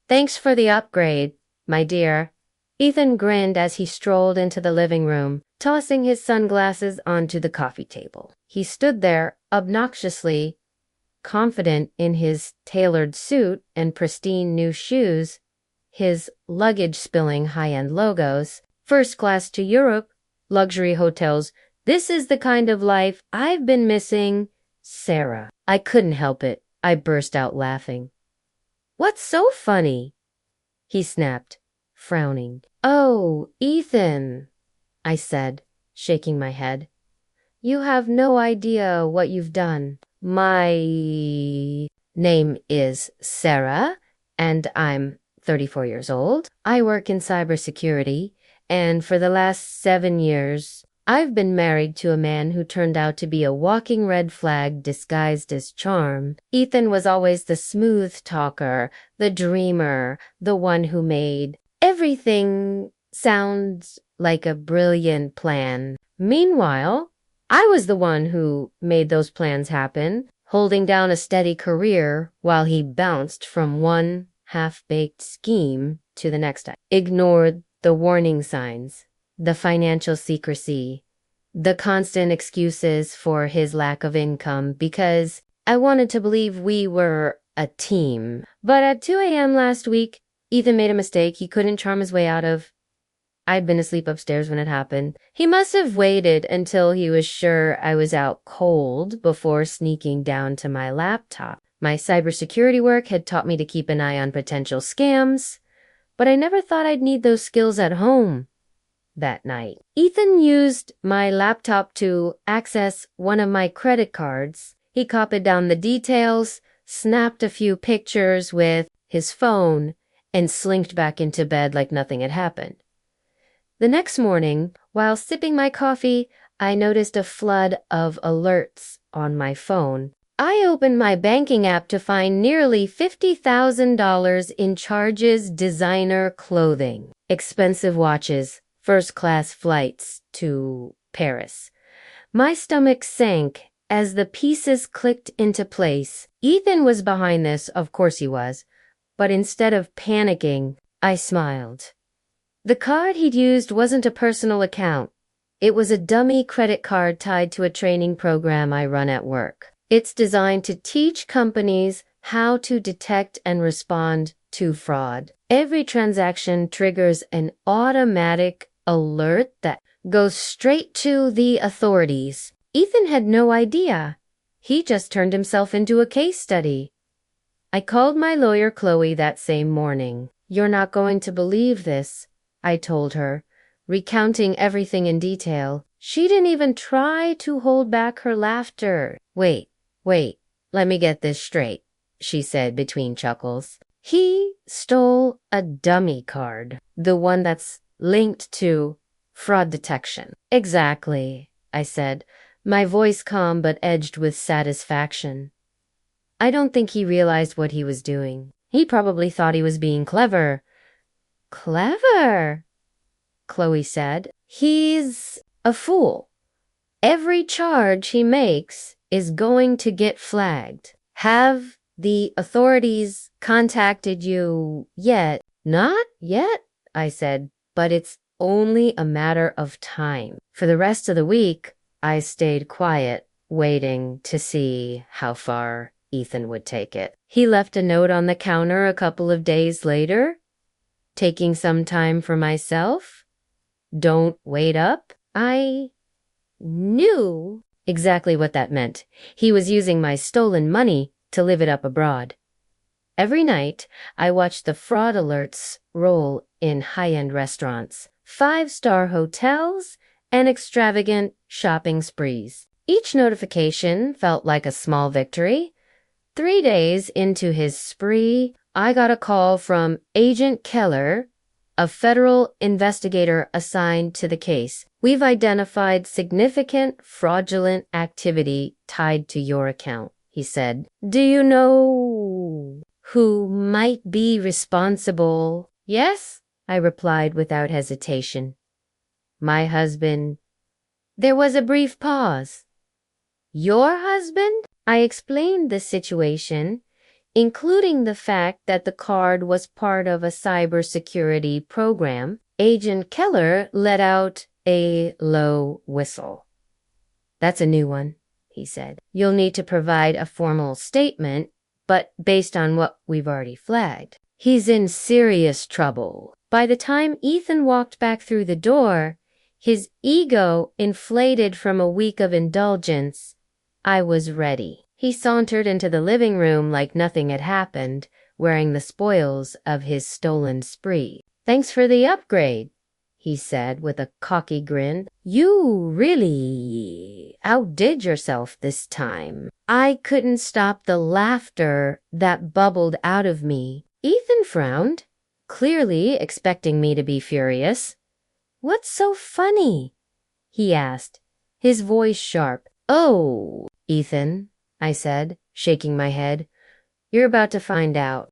Thanks for the upgrade, my dear. Ethan grinned as he strolled into the living room, tossing his sunglasses onto the coffee table. He stood there, obnoxiously confident in his tailored suit and pristine new shoes, his luggage spilling high-end logos, first class to Europe, luxury hotels. This is the kind of life I've been missing, Sarah. I couldn't help it. I burst out laughing. What's so funny? He snapped, frowning. Oh, Ethan, I said, shaking my head. You have no idea what you've done. My name is Sarah, and I'm 34 years old. I work in cybersecurity, and for the last 7 years, I've been married to a man who turned out to be a walking red flag disguised as charm. Ethan was always the smooth talker, the dreamer, the one who made everything sound like a brilliant plan. Meanwhile, I was the one who made those plans happen, holding down a steady career while he bounced from one half-baked scheme to the next. I ignored the warning signs, the financial secrecy, the constant excuses for his lack of income because I wanted to believe we were a team. But at 2 a.m. last week, Ethan made a mistake he couldn't charm his way out of. I'd been asleep upstairs when it happened. He must have waited until he was sure I was out cold before sneaking down to my laptop. My cybersecurity work had taught me to keep an eye on potential scams, but I never thought I'd need those skills at home that night. Ethan used my laptop to access one of my credit cards. He copied down the details, snapped a few pictures with his phone, and slinked back into bed like nothing had happened. The next morning, while sipping my coffee, I noticed a flood of alerts on my phone. I opened my banking app to find nearly $50,000 in charges, designer clothing, expensive watches, first-class flights to Paris. My stomach sank as the pieces clicked into place. Ethan was behind this, of course he was, but instead of panicking, I smiled. The card he'd used wasn't a personal account. It was a dummy credit card tied to a training program I run at work. It's designed to teach companies how to detect and respond to fraud. Every transaction triggers an automatic alert that goes straight to the authorities. Ethan had no idea. He just turned himself into a case study. I called my lawyer Chloe that same morning. You're not going to believe this, I told her, recounting everything in detail. She didn't even try to hold back her laughter. Wait, let me get this straight, she said between chuckles. He stole a dummy card, the one that's linked to fraud detection. Exactly, I said, my voice calm but edged with satisfaction. I don't think he realized what he was doing. He probably thought he was being clever. Clever, Chloe said. He's a fool. Every charge he makes is going to get flagged. Have the authorities contacted you yet? Not yet, I said, but it's only a matter of time. For the rest of the week, I stayed quiet, waiting to see how far Ethan would take it. He left a note on the counter a couple of days later, taking some time for myself. Don't wait up. I knew exactly what that meant. He was using my stolen money to live it up abroad. Every night, I watched the fraud alerts roll in high-end restaurants, 5-star hotels, and extravagant shopping sprees. Each notification felt like a small victory. 3 days into his spree, I got a call from Agent Keller, a federal investigator assigned to the case. We've identified significant fraudulent activity tied to your account, he said. Do you know who might be responsible? Yes, I replied without hesitation. My husband. There was a brief pause. Your husband? I explained the situation. including the fact that the card was part of a cybersecurity program. Agent Keller let out a low whistle. That's a new one, he said. You'll need to provide a formal statement, but based on what we've already flagged. He's in serious trouble. By the time Ethan walked back through the door, his ego inflated from a week of indulgence, I was ready. He sauntered into the living room like nothing had happened, wearing the spoils of his stolen spree. Thanks for the upgrade, he said with a cocky grin. You really outdid yourself this time. I couldn't stop the laughter that bubbled out of me. Ethan frowned, clearly expecting me to be furious. What's so funny? He asked, his voice sharp. Oh, Ethan, I said, shaking my head. You're about to find out.